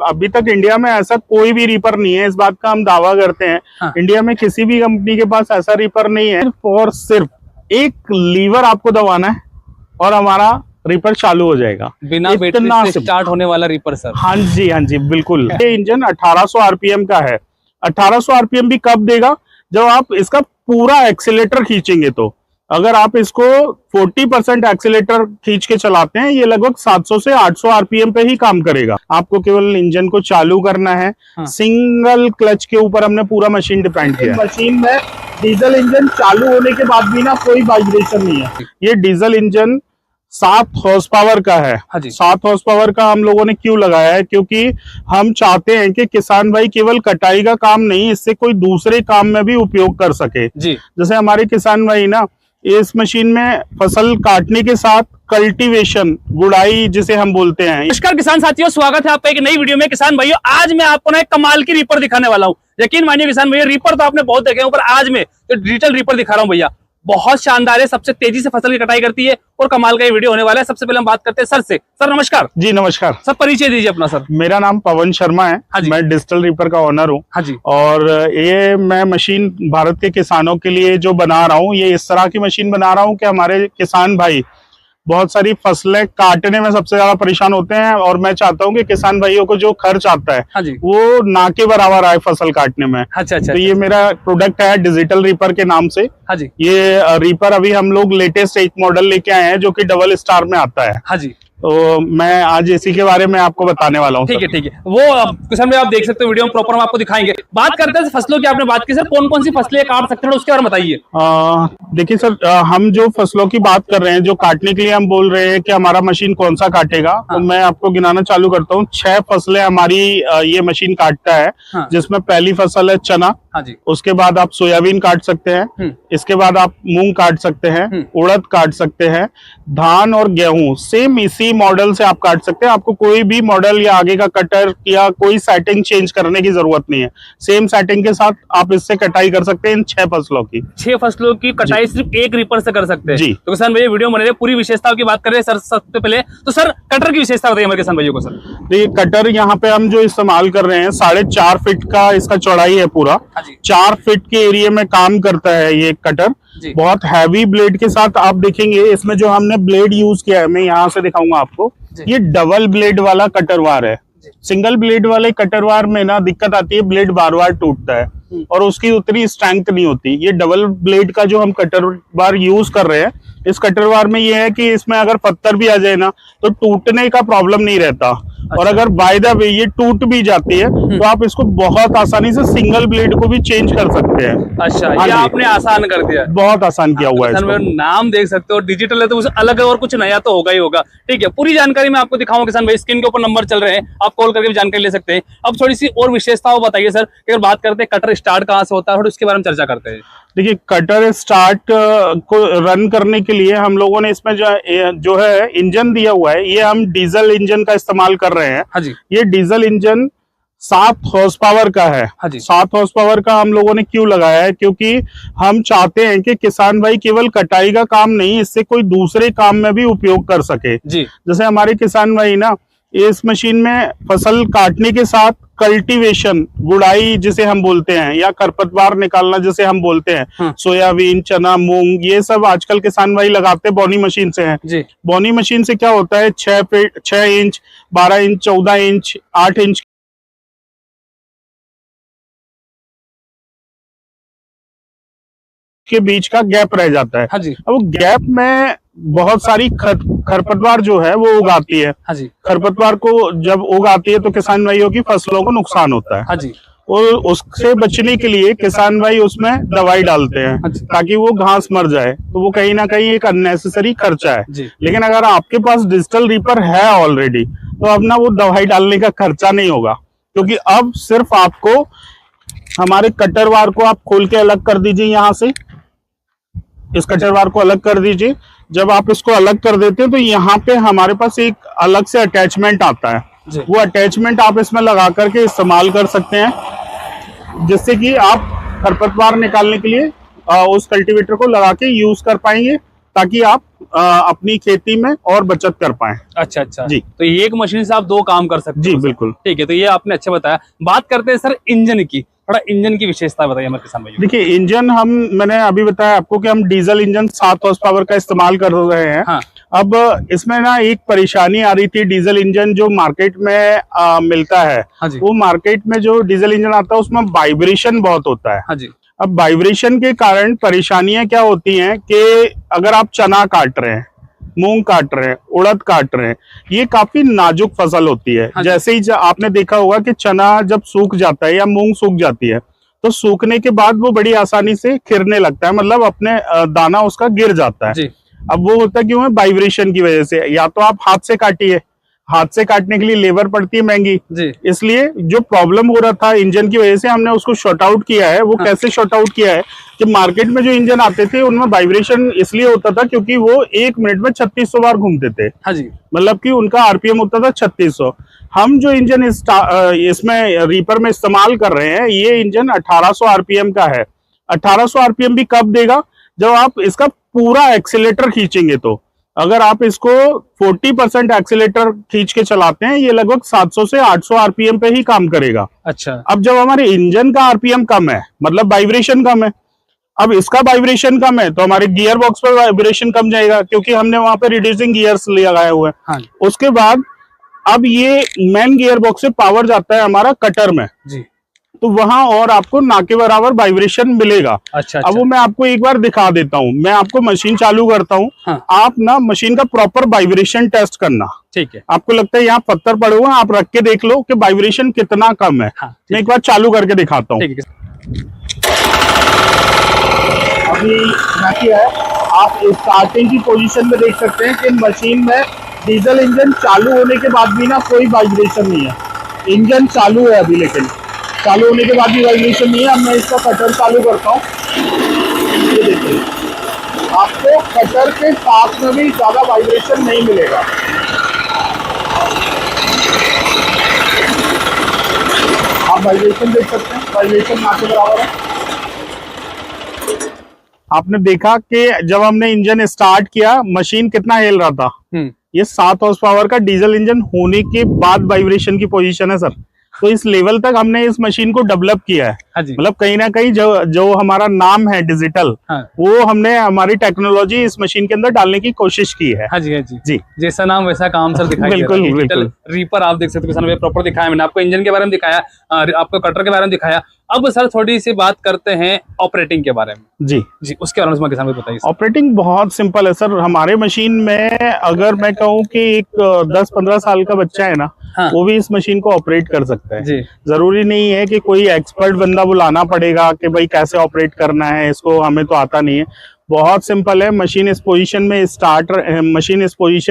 अभी तक इंडिया में ऐसा कोई भी रीपर नहीं है, इस बात का हम दावा करते हैं। हाँ। इंडिया में किसी भी कंपनी के पास ऐसा रीपर नहीं है। और सिर्फ एक लीवर आपको दबाना है और हमारा रीपर चालू हो जाएगा, बिना बैटरी से स्टार्ट होने वाला रीपर सर। हाँ जी बिल्कुल। ये इंजन 1800 आरपीएम का है। 1800 आरपीएम भी कब देगा? जब आप इसका पूरा एक्सीलेटर खींचेंगे। तो अगर आप इसको 40% एक्सीलेटर खींच के चलाते हैं, ये लगभग 700 से 800 आरपीएम पे ही काम करेगा। आपको केवल इंजन को चालू करना है। हाँ। सिंगल क्लच के ऊपर हमने पूरा मशीन डिपेंड किया। मशीन में डीजल इंजन चालू होने के बाद भी ना कोई वाइब्रेशन नहीं है। ये डीजल इंजन 7 हॉर्स पावर का है। 7 हॉर्स पावर का हम लोगों ने क्यों लगाया है? क्योंकि हम चाहते हैं कि किसान भाई केवल कटाई का काम नहीं, इससे कोई दूसरे काम में भी उपयोग कर सके जी। जैसे हमारे किसान भाई ना इस मशीन में फसल काटने के साथ कल्टीवेशन, गुड़ाई जिसे हम बोलते हैं। नमस्कार किसान साथियों, स्वागत है आपका एक नई वीडियो में। किसान भाइयों, आज मैं आपको ना एक कमाल की रीपर दिखाने वाला हूँ। यकीन मानिए किसान भैया, रीपर तो आपने बहुत देखे हैं, पर आज मैं तो डिजिटल रीपर दिखा रहा हूँ भैया। बहुत शानदार है, सबसे तेजी से फसल की कटाई करती है और कमाल का ये वीडियो होने वाला है। सबसे पहले हम बात करते हैं सर से। सर नमस्कार। जी नमस्कार सर, परिचय दीजिए अपना सर। मेरा नाम पवन शर्मा है। मैं डिजिटल रीपर का ओनर हूँ। हाँ जी। और ये मैं मशीन भारत के किसानों के लिए जो बना रहा हूँ, ये इस तरह की मशीन बना रहा हूँ कि हमारे किसान भाई बहुत सारी फसलें काटने में सबसे ज्यादा परेशान होते हैं, और मैं चाहता हूं कि किसान भाइयों को जो खर्च आता है वो ना के बराबर आए फसल काटने में। अच्छा। तो ये मेरा प्रोडक्ट है डिजिटल रीपर के नाम से। हाँ जी। ये रीपर अभी हम लोग लेटेस्ट एक मॉडल लेके आए हैं जो कि डबल स्टार में आता है। हाँ जी। तो मैं आज इसी के बारे में आपको बताने वाला हूँ। ठीक है। वो किसान भाई आप देख सकते हो, वीडियो में प्रॉपर हम आपको दिखाएंगे। बात करते हैं फसलों की, आपने बात की सर, कौन कौन सी फसलें काट सकते हैं उसके बारे में बताइए। देखिए सर, हम जो फसलों की बात कर रहे हैं, जो काटने के लिए हम बोल रहे हैं कि हमारा मशीन कौन सा काटेगा। हाँ। तो मैं आपको गिनाना चालू करता हूँ। 6 फसलें हमारी ये मशीन काटता है। हाँ। जिसमें पहली फसल है चना। हाँ जी। उसके बाद आप सोयाबीन काट सकते हैं। इसके बाद आप मूंग काट सकते हैं, उड़द काट सकते हैं, धान और गेहूं सेम इसी मॉडल से आप काट सकते हैं। आपको कोई भी मॉडल या आगे का कटर या कोई सेटिंग चेंज करने की जरूरत नहीं है। सेम सेटिंग के साथ आप इससे कटाई कर सकते हैं। इन 6 फसलों की 6 फसलों की कटाई सिर्फ एक रीपर से कर सकते हैं जी। तो किसान भैया वीडियो बने पूरी विशेषताओं की बात कर रहे हैं सर। सबसे पहले तो सर कटर की विशेषता बताइए हमारे किसान भाइयों को। सर देखिए, कटर यहाँ पे हम जो इस्तेमाल कर रहे हैं 4.5 फीट का इसका चौड़ाई है पूरा। 4 फीट के एरिया में काम करता है ये कटर। बहुत हैवी ब्लेड के साथ आप देखेंगे इसमें जो हमने ब्लेड यूज किया है, मैं यहाँ से दिखाऊंगा आपको। ये डबल ब्लेड वाला कटरवार है। सिंगल ब्लेड वाले कटरवार में ना दिक्कत आती है, ब्लेड बार बार टूटता है और उसकी उतनी स्ट्रेंथ नहीं होती। ये डबल ब्लेड का जो हम कटरवार यूज कर रहे हैं, इस कटरवार में ये है कि इसमें अगर पत्थर भी आ जाए ना तो टूटने का प्रॉब्लम नहीं रहता। अच्छा। और अगर बाय द वे ये टूट भी जाती है तो आप इसको बहुत आसानी से सिंगल ब्लेड को भी चेंज कर सकते हैं। अच्छा, ये आपने आसान कर दिया, बहुत आसान किया हुआ है इसको। नाम देख सकते हो, डिजिटल है तो उसे अलग है और कुछ नया तो होगा ही होगा। ठीक है, पूरी जानकारी मैं आपको दिखाऊंगा किसान भाई। स्क्रीन के ऊपर नंबर चल रहे हैं, आप कॉल करके भी जानकारी ले सकते हैं। अब थोड़ी सी और विशेषताओं बताइए सर। अगर बात करते हैं कटर स्टार्ट कहाँ से होता है और उसके बारे में चर्चा करते हैं। देखिए, कटर स्टार्ट को रन करने के लिए हम लोगों ने इसमें जो है इंजन दिया हुआ है, ये हम डीजल इंजन का इस्तेमाल कर रहे हैं। हाँ जी। ये डीजल इंजन 7 हॉर्स पावर का है। हाँ जी। 7 हॉर्स पावर का हम लोगों ने क्यों लगाया है? क्योंकि हम चाहते हैं कि किसान भाई केवल कटाई का काम नहीं, इससे कोई दूसरे काम में भी उपयोग कर सके जी। जैसे हमारे किसान भाई ना इस मशीन में फसल काटने के साथ कल्टीवेशन, गुड़ाई जिसे हम बोलते हैं, या खरपतवार निकालना जिसे हम बोलते हैं। हाँ। सोयाबीन, चना, मूंग, ये सब आजकल किसान भाई लगाते हैं बोनी मशीन से हैं जी। बोनी मशीन से क्या होता है, 6 इंच, 12 इंच, 14 इंच, 8 इंच के बीच का गैप रह जाता है। हाँ जी। अब गैप में बहुत सारी खरपतवार जो है वो उगाती है। हाँ जी। खरपतवार को जब उगाती है तो किसान भाइयों की फसलों को नुकसान होता है। हाँ जी। और उससे बचने के लिए किसान भाई उसमें दवाई डालते हैं ताकि वो घास मर जाए। तो वो कहीं ना कहीं एक अननेसेसरी खर्चा है। लेकिन अगर आपके पास डिजिटल रीपर है ऑलरेडी, तो अब ना वो दवाई डालने का खर्चा नहीं होगा, क्योंकि अब सिर्फ आपको हमारे कटरवार को आप खोल के अलग कर दीजिए। यहाँ से इस कटरवार को अलग कर दीजिए। जब आप इसको अलग कर देते हैं तो यहाँ पे हमारे पास एक अलग से अटैचमेंट आता है। वो अटैचमेंट आप इसमें लगा करके इस्तेमाल कर सकते हैं, जिससे कि आप खरपतवार निकालने के लिए उस कल्टीवेटर को लगा के यूज कर पाएंगे, ताकि आप अपनी खेती में और बचत कर पाए। अच्छा अच्छा जी। तो ये एक मशीन से आप दो काम कर सकते जी हो। बिल्कुल। ठीक है, तो ये आपने अच्छा बताया। बात करते हैं सर इंजन की, थोड़ा इंजन की विशेषता बताइए हमारे किसान भाइयों। देखिए इंजन मैंने अभी बताया आपको कि हम डीजल इंजन 7 हॉर्स पावर का इस्तेमाल कर रहे हैं। हाँ। अब इसमें ना एक परेशानी आ रही थी, डीजल इंजन जो मार्केट में मिलता है, हाँ जी। वो मार्केट में जो डीजल इंजन आता है उसमें वाइब्रेशन बहुत होता है। हाँ जी। अब वाइब्रेशन के कारण परेशानियां क्या होती हैं कि अगर आप चना काट रहे हैं, मूंग काट रहे हैं, उड़द काट रहे हैं, ये काफी नाजुक फसल होती है। हाँ। जैसे ही आपने देखा होगा कि चना जब सूख जाता है या मूंग सूख जाती है, तो सूखने के बाद वो बड़ी आसानी से खिरने लगता है, मतलब अपने दाना उसका गिर जाता है। जी। अब वो होता क्यों है? वाइब्रेशन की वजह से। या तो आप हाथ से काटिए, हाथ से काटने के लिए लेबर पड़ती है महंगी जी। इसलिए जो प्रॉब्लम हो रहा था इंजन की वजह से हमने उसको शॉर्ट आउट किया है। वो कैसे शॉर्ट आउट किया है कि मार्केट में जो इंजन आते थे उनमें वाइब्रेशन इसलिए होता था क्योंकि वो 1 मिनट में 3600 बार घूमते थे। हाँ जी। मतलब कि उनका आरपीएम होता था 3600। हम जो इंजन इसमें रीपर में इस्तेमाल कर रहे हैं, ये इंजन 1800 आरपीएम का है। 1800 आरपीएम भी कब देगा? जब आप इसका पूरा एक्सीलेटर खींचेंगे। तो अगर आप इसको 40% एक्सीलेटर खींच के चलाते हैं, ये लगभग 700 से 800 आरपीएम पे ही काम करेगा। अच्छा। अब जब हमारे इंजन का आरपीएम कम है, मतलब वाइब्रेशन कम है, अब इसका वाइब्रेशन कम है, तो हमारे गियर बॉक्स पर वाइब्रेशन कम जाएगा क्योंकि हमने वहां पे रिड्यूसिंग गियर्स लगाए हुए हैं। हाँ। उसके बाद अब ये मेन गियर बॉक्स से पावर जाता है हमारा कटर में। जी। तो वहां और आपको ना के बराबर वाइब्रेशन मिलेगा। अच्छा। अब वो मैं आपको एक बार दिखा देता हूँ। मैं आपको मशीन चालू करता हूँ। हाँ। आप ना मशीन का प्रॉपर वाइब्रेशन टेस्ट करना। ठीक है। आपको लगता है यहाँ पत्थर पड़े हुए हैं, आप रख के देख लो कि वाइब्रेशन कितना कम है। हाँ, मैं एक बार चालू करके दिखाता हूँ। ठीक है। अभी क्या किया है, आप स्टार्टिंग की पोजीशन में देख सकते हैं कि मशीन में डीजल इंजन चालू होने के बाद भी ना कोई वाइब्रेशन नहीं है। इंजन चालू है अभी, लेकिन चालू होने के बाद भी वाइब्रेशन नहीं है। अब मैं इसका कटर चालू करता हूँ। ये देखिए, आपको कटर के साथ में भी ज्यादा वाइब्रेशन नहीं मिलेगा। आप वाइब्रेशन देख सकते हैं, वाइब्रेशन ना के बराबर है। आपने देखा कि जब हमने इंजन स्टार्ट किया, मशीन कितना हिल रहा था। ये 7 हॉर्स पावर का डीजल इंजन होने के बाद वाइब्रेशन की पोजीशन है सर। तो इस लेवल तक हमने इस मशीन को डेवलप किया है। हाँ जी। मतलब कहीं ना कहीं जो हमारा नाम है डिजिटल, हाँ। वो हमने हमारी टेक्नोलॉजी इस मशीन के अंदर डालने की कोशिश की है। हाँ जी। हाँ जी। जी। जैसा नाम वैसा काम सर दिखाई बिल्कुल, दे रहा है। बिल्कुल। रीपर आप देख सकते हो किसान भाई, प्रॉपर दिखाया मैंने आपको, इंजन के बारे में दिखाया, आपको कटर के बारे में दिखाया। अब सर थोड़ी सी बात करते हैं ऑपरेटिंग के बारे में। जी जी, उसके बारे में किसान भाई बताइए। ऑपरेटिंग बहुत सिंपल है सर। हमारे मशीन में अगर मैं कहूँ कि एक 10-15 साल का बच्चा है ना, हाँ। वो भी इस मशीन को ऑपरेट कर सकता है। जी। जरूरी नहीं है कि कोई एक्सपर्ट बंदा बुलाना पड़ेगा कि भाई कैसे ऑपरेट करना है इसको, हमें तो आता नहीं है। बहुत सिंपल है। मशीन इस पोजीशन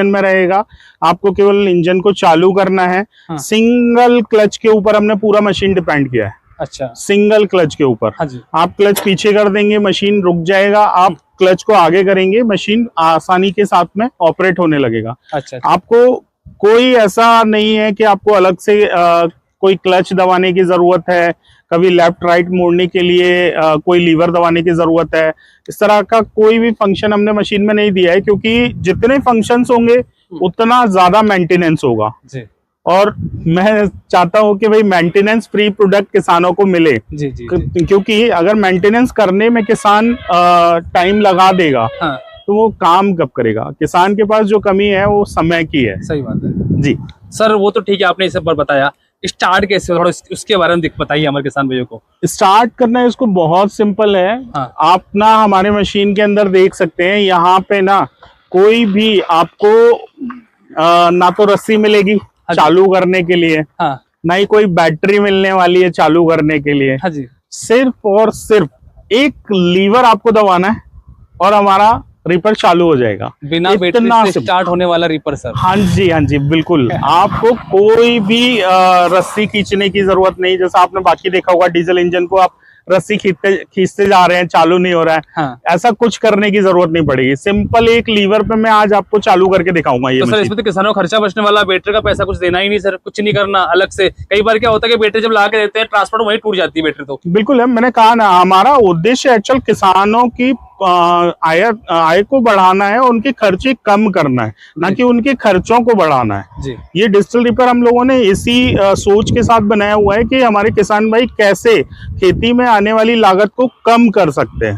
में रहेगा। आपको केवल इंजन को चालू करना है। हाँ। सिंगल क्लच के ऊपर हमने पूरा मशीन डिपेंड किया है। अच्छा। सिंगल क्लच के ऊपर। हाँ जी। आप क्लच पीछे कर देंगे, मशीन रुक जाएगा। आप क्लच को आगे करेंगे, मशीन आसानी के साथ में ऑपरेट होने लगेगा। अच्छा। आपको कोई ऐसा नहीं है कि आपको अलग से कोई क्लच दबाने की जरूरत है, कभी लेफ्ट राइट मोड़ने के लिए कोई लीवर दबाने की जरूरत है। इस तरह का कोई भी फंक्शन हमने मशीन में नहीं दिया है, क्योंकि जितने फंक्शंस होंगे उतना ज्यादा मेंटेनेंस होगा। जी। और मैं चाहता हूं कि भाई मेंटेनेंस फ्री प्रोडक्ट किसानों को मिले। जी, जी, जी। क्योंकि अगर मेंटेनेंस करने में किसान टाइम लगा देगा, हाँ। तो वो काम कब करेगा? किसान के पास जो कमी है वो समय की है। सही बात है जी सर। वो तो ठीक है, आपने इस पर बताया। स्टार्ट कैसे, थोड़ा उसके बारे में बताइए हमारे किसान भाइयों को। स्टार्ट करना है इसको बहुत सिंपल है। हाँ। आप ना हमारे मशीन के अंदर देख सकते हैं, यहाँ पे ना कोई भी आपको ना तो रस्सी मिलेगी चालू करने के लिए, हाँ। ना ही कोई बैटरी मिलने वाली है चालू करने के लिए। हाँ जी। सिर्फ और सिर्फ एक लीवर आपको दबाना है और हमारा रीपर चालू हो जाएगा। बिना बैटरी से स्टार्ट होने वाला रीपर सर। हाँ जी, हाँ जी, बिल्कुल। आपको कोई भी रस्सी खींचने की जरूरत नहीं। जैसा आपने बाकी देखा होगा डीजल इंजन को आप रस्सी खींचते जा रहे हैं, चालू नहीं हो रहा है। हाँ। ऐसा कुछ करने की जरूरत नहीं पड़ेगी। सिंपल एक लीवर पे मैं आज आपको चालू करके दिखाऊंगा। ये तो सर इसमें तो किसानों को खर्चा बचने वाला, बैटरी का पैसा कुछ देना ही नहीं सर, कुछ नहीं करना अलग से। कई बार क्या होता है कि बैटरी जब ला के देते हैं ट्रांसपोर्ट वहीं टूट जाती है बैटरी। तो बिल्कुल है, मैंने कहा ना हमारा उद्देश्य एक्चुअल किसानों की आय को बढ़ाना है, उनके खर्चे कम करना है, ना कि उनके खर्चों को बढ़ाना है जी। ये डिजिटल रीपर हम लोगों ने इसी सोच के साथ बनाया हुआ है कि हमारे किसान भाई कैसे खेती में आने वाली लागत को कम कर सकते हैं।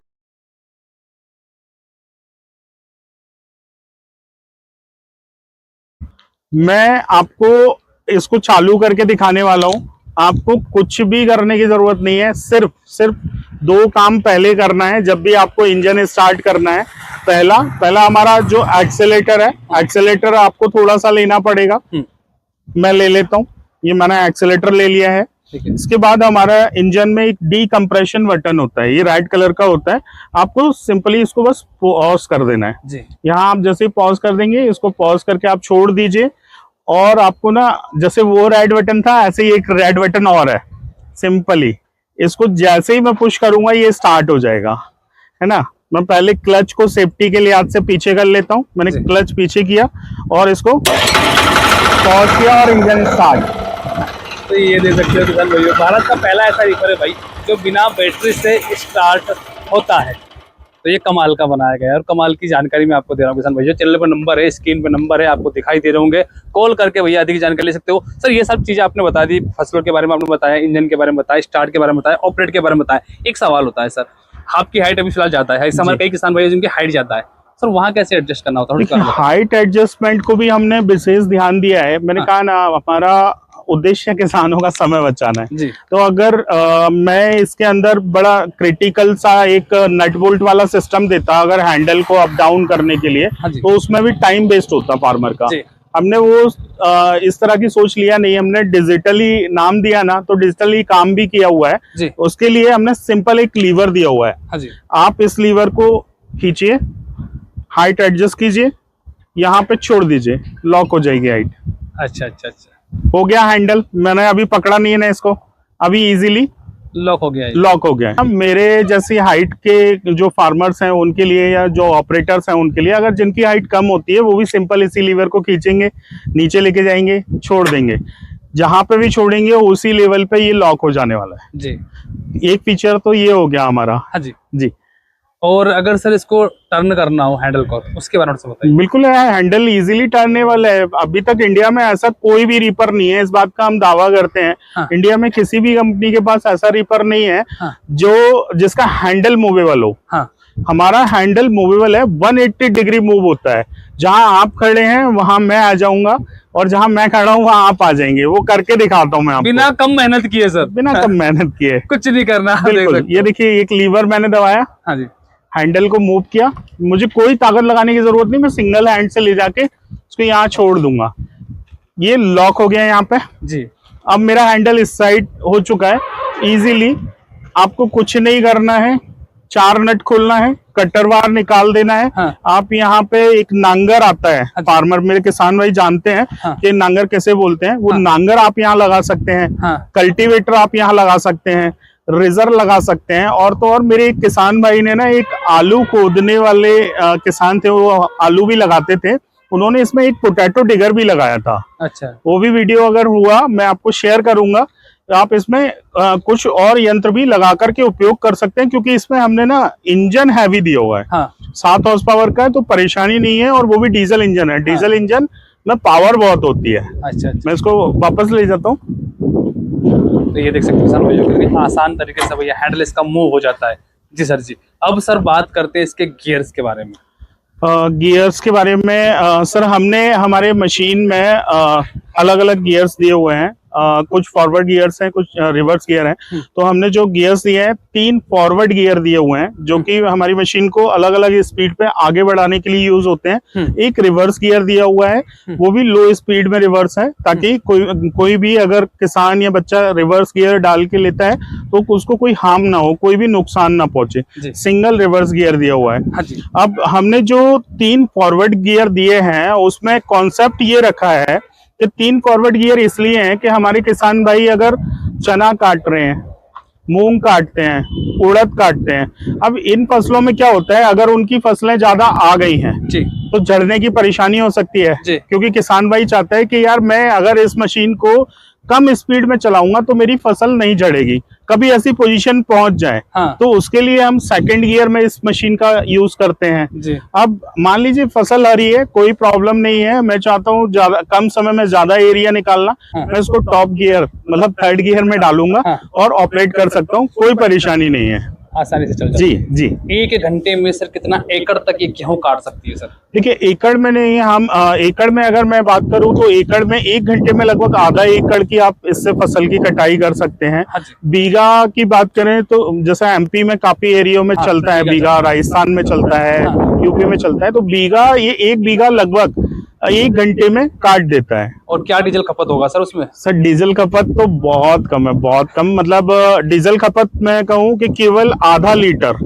मैं आपको इसको चालू करके दिखाने वाला हूं। आपको कुछ भी करने की जरूरत नहीं है, सिर्फ 2 काम पहले करना है। जब भी आपको इंजन स्टार्ट करना है, पहला हमारा जो एक्सेलेरेटर है, एक्सेलेरेटर आपको थोड़ा सा लेना पड़ेगा। मैं ले लेता हूँ, ये मैंने एक्सेलेरेटर ले लिया है। इसके बाद हमारा इंजन में एक डीकम्प्रेशन बटन होता है, ये रेड कलर का होता है। आपको सिंपली इसको बस पॉज कर देना है। यहाँ आप जैसे पॉज कर देंगे, इसको पॉज करके आप छोड़ दीजिए और आपको ना जैसे वो रेड बटन था, ऐसे ही एक रेड बटन और है। सिंपली इसको जैसे ही मैं पुश करूंगा ये स्टार्ट हो जाएगा, है ना। मैं पहले क्लच को सेफ्टी के लिए हाथ से पीछे कर लेता हूँ। मैंने क्लच पीछे किया और इसको पॉज किया और इंजन स्टार्ट। तो ये देख सकते हो किसान भाइयों, भारत का पहला ऐसा रीपर है भाई जो बिना बैटरी से स्टार्ट होता है। तो ये कमाल का बनाया गया है और कमाल की जानकारी मैं आपको दे रहा हूँ किसान भाइयों। चैनल पर नंबर है, स्क्रीन पे नंबर है, आपको दिखाई दे रहे होंगे। कॉल करके भैया अधिक जानकारी ले सकते हो। सर ये सब चीजें आपने बता दी, फसलों के बारे में आपने बताया, इंजन के बारे में बताया, स्टार्ट के बारे में बताया, ऑपरेट के बारे में बताया। एक सवाल होता है सर, आपकी हाइट अभी फिलहाल जाता है, इस समय कई किसान भाई जिनकी हाइट जाता है, सर वहाँ कैसे एडजस्ट करना होता है? हाइट एडजस्टमेंट को भी हमने विशेष ध्यान दिया है। मैंने कहा ना, हमारा उद्देश्य किसानों का समय बचाना है जी। तो अगर मैं इसके अंदर बड़ा क्रिटिकल सा एक नट बोल्ट वाला सिस्टम देता अगर हैंडल को अप डाउन करने के लिए, तो उसमें भी टाइम वेस्ट होता फार्मर का। हमने वो इस तरह की सोच लिया नहीं, हमने डिजिटली नाम दिया ना, तो डिजिटली काम भी किया हुआ है। उसके लिए हमने सिंपल एक लीवर दिया हुआ है। आप इस लीवर को खींचिए, हाइट एडजस्ट कीजिए, यहाँ पे छोड़ दीजिए, लॉक हो जाएगी हाइट। अच्छा, हो गया हैंडल। मैंने अभी पकड़ा नहीं है ना इसको, अभी इजीली लॉक हो गया है। लॉक हो गया है। अब मेरे जैसी हाइट के जो फार्मर्स हैं उनके लिए, या जो ऑपरेटर्स हैं उनके लिए, अगर जिनकी हाइट कम होती है वो भी सिंपल इसी लीवर को खींचेंगे, नीचे लेके जाएंगे, छोड़ देंगे। जहां पे भी छोड़ेंगे उसी लेवल पे ये लॉक हो जाने वाला है जी। एक फीचर तो ये हो गया हमारा। हाँ जी जी। और अगर सर इसको टर्न करना हो हैंडल को, उसके बारे में बताइए। बिल्कुल है, हैंडल इजीली टर्नेबल है। अभी तक इंडिया में ऐसा कोई भी रीपर नहीं है, इस बात का हम दावा करते हैं। हाँ। इंडिया में किसी भी कंपनी के पास ऐसा रीपर नहीं है हाँ। जिसका हैंडल मूवेबल हो। हाँ। हमारा हैंडल मूवेबल है, 180 डिग्री मूव होता है। जहां आप खड़े हैं वहां मैं आ जाऊंगा और जहां मैं खड़ा हूँ वहां आप आ जाएंगे। वो करके दिखाता हूँ मैं आपको। बिना कम मेहनत किए सर, बिना कम मेहनत किए कुछ नहीं करना। बिल्कुल। ये देखिए, एक लीवर मैंने दबाया, हाँ जी, हैंडल को मूव किया, मुझे कोई ताकत लगाने की जरूरत नहीं, मैं सिंगल हैंड से ले जाके उसको यहाँ छोड़ दूंगा। ये लॉक हो गया यहाँ पे जी। अब मेरा हैंडल इस साइड हो चुका है। इजीली आपको कुछ नहीं करना है, 4 नट खोलना है, कटर वार निकाल देना है। हाँ। आप यहाँ पे एक नांगर आता है, हाँ। फार्मर मेरे किसान भाई जानते हैं हाँ। कि नांगर कैसे बोलते हैं, वो हाँ। नांगर आप यहाँ लगा सकते हैं। हाँ। कल्टीवेटर आप यहाँ लगा सकते हैं, रेजर लगा सकते हैं। और तो और मेरे एक किसान भाई ने ना, एक आलू खोदने वाले किसान थे, वो आलू भी लगाते थे, उन्होंने इसमें एक पोटैटो डिगर भी लगाया था। अच्छा। वो भी वीडियो अगर हुआ मैं आपको शेयर करूंगा। आप इसमें कुछ और यंत्र भी लगा करके उपयोग कर सकते हैं, क्योंकि इसमें हमने ना इंजन हैवी दिया हुआ है। हाँ। 7 हॉर्स पावर का है, तो परेशानी नहीं है। और वो भी डीजल इंजन है। डीजल इंजन में पावर बहुत होती है। अच्छा। मैं इसको वापस ले जाता हूँ। तो ये देख सकते हैं किसान भाइयों, आसान तरीके से भैया हैंडल इसका मूव हो जाता है जी। सर जी, अब सर बात करते हैं इसके गियर्स के बारे में। गियर्स के बारे में सर, हमने हमारे मशीन में अलग अलग गियर्स दिए हुए हैं। कुछ फॉरवर्ड गियर्स हैं, कुछ रिवर्स गियर हैं। तो हमने जो गियर्स दिए हैं, 3 फॉरवर्ड गियर दिए हुए हैं, जो कि हमारी मशीन को अलग अलग स्पीड पे आगे बढ़ाने के लिए यूज होते हैं। एक रिवर्स गियर दिया हुआ है, वो भी लो स्पीड में रिवर्स है, ताकि कोई भी अगर किसान या बच्चा रिवर्स गियर डाल के लेता है तो उसको कोई हार्म ना हो, कोई भी नुकसान ना पहुंचे। सिंगल रिवर्स गियर दिया हुआ है। अब हमने जो 3 फॉरवर्ड गियर दिए हैं, उसमें कॉन्सेप्ट ये रखा है कि 3 फॉरवर्ड गियर इसलिए हैं कि हमारे किसान भाई अगर चना काट रहे हैं, मूंग काटते हैं, उड़द काटते हैं, अब इन फसलों में क्या होता है, अगर उनकी फसलें ज्यादा आ गई हैं जी, तो झड़ने की परेशानी हो सकती है। क्योंकि किसान भाई चाहता है कि यार मैं अगर इस मशीन को कम स्पीड में चलाऊंगा तो मेरी फसल नहीं झड़ेगी, कभी ऐसी पोजीशन पहुंच जाए। हाँ। तो उसके लिए हम सेकंड गियर में इस मशीन का यूज करते हैं जी। अब मान लीजिए फसल आ रही है, कोई प्रॉब्लम नहीं है, मैं चाहता हूँ ज्यादा कम समय में ज्यादा एरिया निकालना, हाँ। मैं इसको टॉप गियर मतलब थर्ड गियर में डालूंगा हाँ। और ऑपरेट कर सकता हूँ, कोई परेशानी नहीं है, आसानी से चल जी जी। एक घंटे में सर कितना एकड़ तक ये गेहूं काट सकती है सर? देखिए एकड़ में नहीं, हम एकड़ में अगर मैं बात करूं तो एकड़ में 1 घंटे में लगभग आधा एकड़ की आप इससे फसल की कटाई कर सकते हैं। हाँ जी। बीघा की बात करें तो जैसा एमपी में काफी एरिया में हाँ, चलता है बीघा, राजस्थान में चलता है, हाँ। यूपी में चलता है, तो बीघा ये 1 बीघा लगभग 1 घंटे में काट देता है। और क्या डीजल खपत होगा सर उसमें? सर डीजल खपत तो बहुत कम है, बहुत कम, मतलब डीजल खपत मैं कहूँ कि केवल आधा लीटर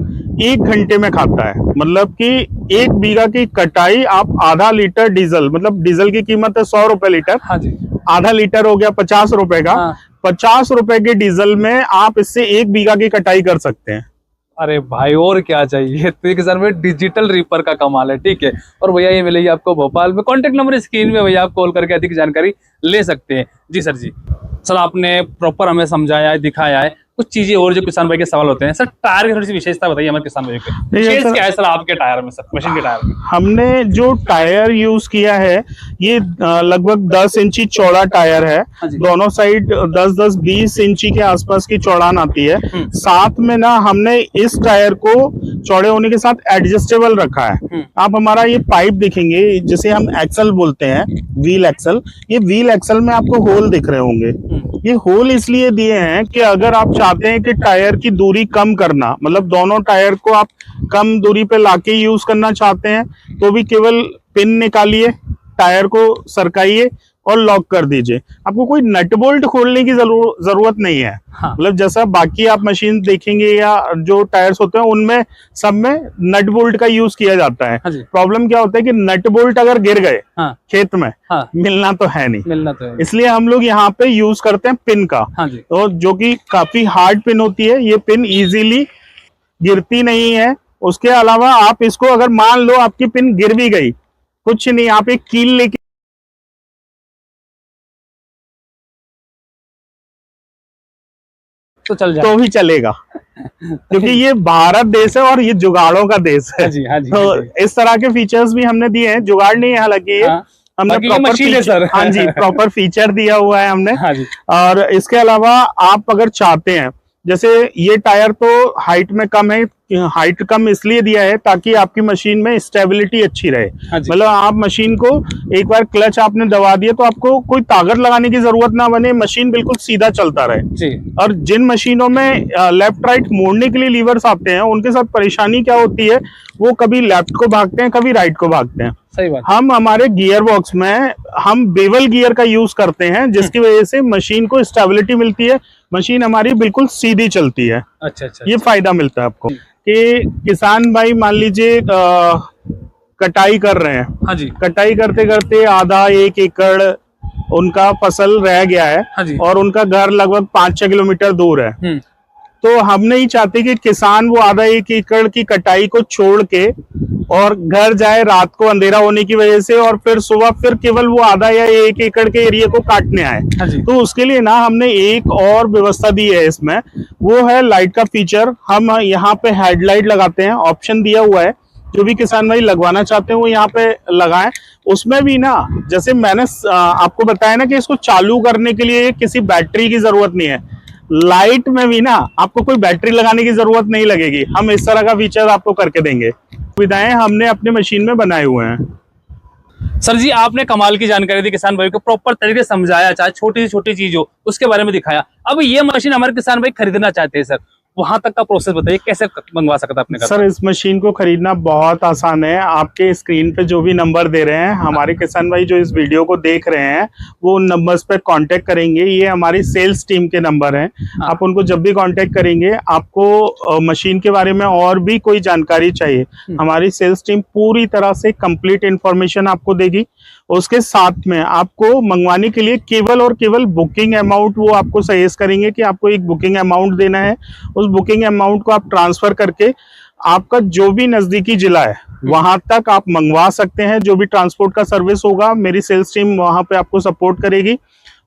1 घंटे में खाता है, मतलब कि 1 बीघा की कटाई आप आधा लीटर डीजल, मतलब डीजल की कीमत है 100 रुपए लीटर। हाँ जी। आधा लीटर हो गया 50 रुपए का। हाँ। 50 रुपए के डीजल में आप इससे 1 बीघा की कटाई कर सकते हैं। अरे भाई और क्या चाहिए। तो किसान में डिजिटल रीपर का कमाल है, ठीक है। और भैया ये मिलेगी आपको भोपाल में, कॉन्टेक्ट नंबर स्क्रीन में, भैया आप कॉल करके अधिक जानकारी ले सकते हैं। जी सर जी। सर आपने प्रॉपर हमें समझाया है, दिखाया है, कुछ चीजें और जो किसान भाई के सवाल होते हैं सर, टायर की थोड़ी सी विशेषता बताइए हमारे किसान भाई के। विशेष क्या है सर आपके टायर में, सर मशीन के टायर में? हमने जो टायर यूज किया है ये लगभग 10 इंची चौड़ा टायर है, दोनों साइड 10-10-20 इंची के आसपास की चौड़ान आती है। साथ में ना हमने इस टायर को चौड़े होने के साथ एडजस्टेबल रखा है। आप हमारा ये पाइप देखेंगे जिसे हम एक्सल बोलते हैं, व्हील एक्सल, ये व्हील एक्सल में आपको होल दिख रहे होंगे। ये होल इसलिए दिए हैं कि अगर आप चाहते हैं कि टायर की दूरी कम करना, मतलब दोनों टायर को आप कम दूरी पे लाके यूज करना चाहते हैं तो भी केवल पिन निकालिए, टायर को सरकाइए और लॉक कर दीजिए। आपको कोई नट बोल्ट खोलने की जरूरत नहीं है। हाँ। मतलब जैसा बाकी आप मशीन देखेंगे या जो टायर्स होते हैं उनमें सब में नट बोल्ट का यूज किया जाता है। हाँ। प्रॉब्लम क्या होता है कि नट बोल्ट अगर गिर गए हाँ। खेत में, हाँ। मिलना तो है नहीं, मिलना तो है। इसलिए हम लोग यहाँ पे यूज करते हैं पिन का। हाँ जी। तो जो कि काफी हार्ड पिन होती है, ये पिन इजीली गिरती नहीं है। उसके अलावा आप इसको अगर मान लो आपकी पिन गिर भी गई, कुछ नहीं, आप एक कील लेके तो चल जाए तो भी चलेगा क्योंकि ये भारत देश है और ये जुगाड़ों का देश है। हाँ जी, हाँ जी, तो हाँ जी। इस तरह के फीचर्स भी हमने दिए हैं, जुगाड़ नहीं है हालांकि ये, हाँ। हमने बाकी ये प्रॉपर मशीन है सर। हाँ जी, प्रॉपर फीचर दिया हुआ है हमने। हाँ जी। और इसके अलावा आप अगर चाहते हैं, जैसे ये टायर तो हाइट में कम है, हाइट कम इसलिए दिया है ताकि आपकी मशीन में स्टेबिलिटी अच्छी रहे। मतलब आप मशीन को एक बार क्लच आपने दबा दिया तो आपको कोई ताकत लगाने की जरूरत ना बने, मशीन बिल्कुल सीधा चलता रहे जी। और जिन मशीनों में लेफ्ट राइट मोड़ने के लिए लीवर्स आते हैं उनके साथ परेशानी क्या होती है, वो कभी लेफ्ट को भागते हैं कभी राइट को भागते हैं। सही बात। हम हमारे गियर बॉक्स में हम बेवल गियर का यूज करते हैं जिसकी वजह से मशीन को स्टेबिलिटी मिलती है, मशीन हमारी बिल्कुल सीधी चलती है। अच्छा अच्छा। ये फायदा मिलता है आपको कि किसान भाई मान लीजिए कटाई कर रहे हैं। हाँ जी। कटाई करते करते आधा 1 एकड़ उनका फसल रह गया है। हाँ जी। और उनका घर लगभग 5-6 किलोमीटर दूर है। तो हम नहीं चाहते कि किसान वो आधा 1 एकड़ की कटाई को छोड़ के और घर जाए रात को अंधेरा होने की वजह से और फिर सुबह फिर केवल वो आधा या 1 एकड़ के एरिया को काटने आए। हाँ जी। तो उसके लिए ना हमने एक और व्यवस्था दी है इसमें, वो है लाइट का फीचर। हम यहाँ पे हेडलाइट लगाते हैं, ऑप्शन दिया हुआ है, जो भी किसान भाई लगवाना चाहते हैं वो यहाँ पे लगाएं। उसमें भी ना जैसे मैंने आपको बताया ना कि इसको चालू करने के लिए किसी बैटरी की जरूरत नहीं है, लाइट में भी ना आपको कोई बैटरी लगाने की जरूरत नहीं लगेगी। हम इस तरह का फीचर आपको करके देंगे। सुविधाएं हमने अपने मशीन में बनाए हुए हैं। सर जी आपने कमाल की जानकारी दी, किसान भाई को प्रॉपर तरीके से समझाया, चाहे छोटी से छोटी चीज हो उसके बारे में दिखाया। अब ये मशीन हमारे किसान भाई खरीदना चाहते हैं सर, वहां तक का प्रोसेस बताइए, कैसे मंगवा सकता अपने घर? सर इस मशीन को खरीदना बहुत आसान है। आपके स्क्रीन पे जो भी नंबर दे रहे हैं, हमारे किसान भाई जो इस वीडियो को देख रहे हैं वो उन नंबर्स पे कांटेक्ट करेंगे। ये हमारी सेल्स टीम के नंबर हैं। आप उनको जब भी कांटेक्ट करेंगे, आपको मशीन के बारे में और भी कोई जानकारी चाहिए, हमारी सेल्स टीम पूरी तरह से कंप्लीट इंफॉर्मेशन आपको देगी। उसके साथ में आपको मंगवाने के लिए केवल और केवल बुकिंग अमाउंट वो आपको सजेस्ट करेंगे कि आपको एक बुकिंग अमाउंट देना है। उस बुकिंग अमाउंट को आप ट्रांसफर करके आपका जो भी नजदीकी जिला है वहां तक आप मंगवा सकते हैं। जो भी ट्रांसपोर्ट का सर्विस होगा मेरी सेल्स टीम वहां पे आपको सपोर्ट करेगी।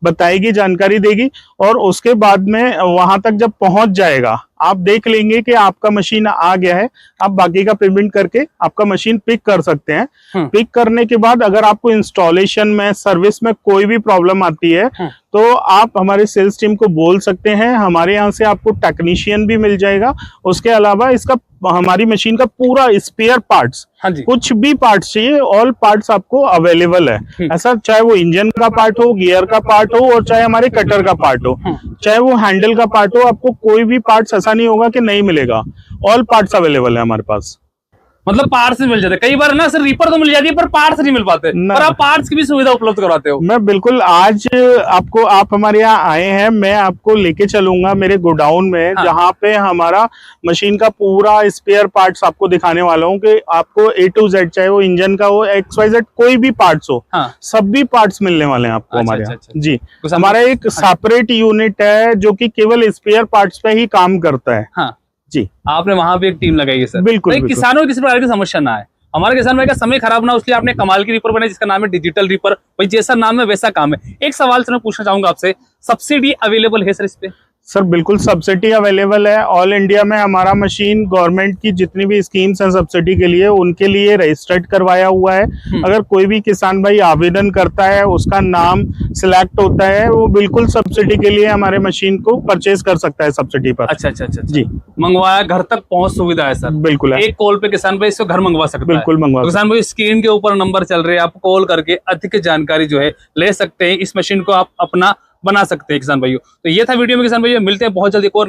बताएगी, जानकारी देगी, और उसके बाद में वहां तक जब पहुंच जाएगा आप देख लेंगे कि आपका मशीन आ गया है, आप बाकी का पेमेंट करके आपका मशीन पिक कर सकते हैं। पिक करने के बाद अगर आपको इंस्टॉलेशन में, सर्विस में कोई भी प्रॉब्लम आती है तो आप हमारे सेल्स टीम को बोल सकते हैं, हमारे यहाँ से आपको टेक्नीशियन भी मिल जाएगा। उसके अलावा इसका हमारी मशीन का पूरा स्पेयर पार्ट्स, कुछ भी पार्ट्स चाहिए, ऑल पार्ट्स आपको अवेलेबल है। ऐसा चाहे वो इंजन का पार्ट हो, गियर का पार्ट हो, और चाहे हमारे कटर का पार्ट हो, चाहे वो हैंडल का पार्ट हो, आपको कोई भी पार्ट्स ऐसा नहीं होगा कि नहीं मिलेगा। ऑल पार्ट्स अवेलेबल है हमारे पास। मतलब पार्ट्स भी मिल जाते हैं। कई बार ना सर रिपर तो मिल जाती है पर पार्ट्स नहीं मिल पाते, पर आप पार्ट्स की भी सुविधा उपलब्ध करवाते हो। मैं बिल्कुल, आज आपको, आप हमारे यहाँ आए हैं, मैं आपको लेके चलूंगा मेरे गोडाउन में, जहाँ पे हमारा मशीन का पूरा स्पेयर पार्ट्स आपको दिखाने वाला हूँ कि आपको A to Z, चाहे वो इंजन का हो, XYZ कोई भी पार्ट्स हो, सभी पार्ट्स मिलने वाले हैं आपको हमारे यहाँ। जी, हमारा एक सेपरेट यूनिट है जो कि केवल स्पेयर पार्ट्स पे ही काम करता है। जी, आपने वहां भी एक टीम लगाई है सर। बिल्कुल, किसानों को किसी प्रकार की समस्या ना है, हमारे किसान भाई का समय खराब ना, इसलिए आपने कमाल की रीपर बनाई जिसका नाम है डिजिटल रीपर। भाई जैसा नाम है वैसा काम है। एक सवाल सर मैं पूछना चाहूंगा आपसे, सब्सिडी अवेलेबल है सर इस पे? सर बिल्कुल सब्सिडी अवेलेबल है। ऑल इंडिया में हमारा मशीन गवर्नमेंट की जितनी भी स्कीम्स हैं सब्सिडी के लिए, उनके लिए रजिस्टर्ड करवाया हुआ है। अगर कोई भी किसान भाई आवेदन करता है, उसका नाम सिलेक्ट होता है, वो बिल्कुल सब्सिडी के लिए हमारे मशीन को परचेज कर सकता है सब्सिडी पर। अच्छा। जी, मंगवाया, घर तक पहुंच सुविधा है सर? बिल्कुल है। एक कॉल पे किसान भाई इसको घर मंगवा सकता है? बिल्कुल मंगवा। किसान भाई स्क्रीन के ऊपर नंबर चल रहे हैं, आप कॉल करके अधिक जानकारी जो है ले सकते हैं। इस मशीन को आप अपना बना सकते हैं किसान भाइयों। तो ये था वीडियो में किसान भाइयों, मिलते हैं बहुत जल्दी एक और